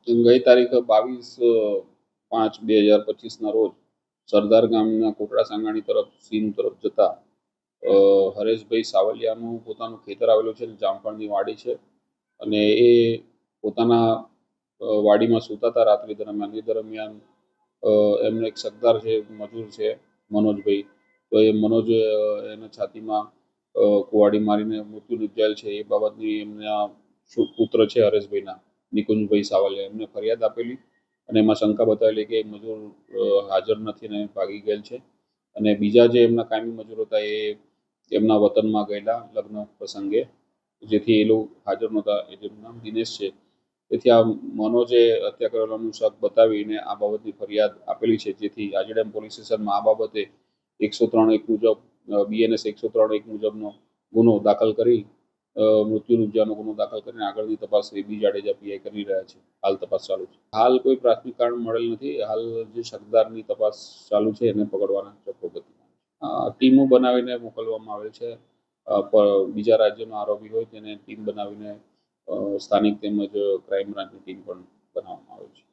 ગઈ તારીખ 22/5/2025ના રોજ સરદાર ગામના કોટડા સાંગાણી તરફ સીમ તરફ જતા હરેશભાઈ સાવલિયાનું પોતાનું ખેતર આવેલું છે, જામફળની વાડી છે, અને એ પોતાના વાડીમાં સૂતા હતા રાત્રિ દરમિયાન. એ દરમિયાન એમનો એક સરદાર છે, મજૂર છે મનોજભાઈ, તો એ મનોજ એના છાતીમાં કુવાડી મારીને મૃત્યુ નિપજાયેલ છે. એ બાબતની એમના પુત્ર છે હરેશભાઈના, નિકુંજભાઈ સાવલિયા, એમને ફરિયાદ આપેલી અને એમાં શંકા બતાવેલી કે મજૂર હાજર નથી અને ભાગી ગયેલ છે. અને બીજા જે એમના કાયમી મજૂર હતા એ એમના વતનમાં ગયેલા લગ્ન પ્રસંગે, જેથી એ લોકો હાજર નહોતા. જેનું નામ દિનેશ છે. તેથી આ મનોજે હત્યા કરેલાનું શક બતાવીને આ બાબતની ફરિયાદ આપેલી છે, જેથી આજીડેમ પોલીસ સ્ટેશનમાં આ બાબતે 103(1) મુજબ BNS 103(1) મુજબનો ગુનો દાખલ કરી મૃત્યુ નિપજાનો ગુનો દાખલ કરીને આગળની તપાસ બી જાડેજા PI કરી રહ્યા છે. હાલ તપાસ ચાલુ છે. હાલ કોઈ પ્રાથમિક કારણ મળેલ નથી. હાલ જે શકદારની તપાસ ચાલુ છે એને પકડવાના ચોક્કસ ટીમો બનાવીને મોકલવામાં આવેલ છે. બીજા રાજ્યનો આરોપી હોય તેને ટીમ બનાવીને સ્થાનિક તેમજ ક્રાઇમ બ્રાન્ચની ટીમ પણ બનાવવામાં આવે છે.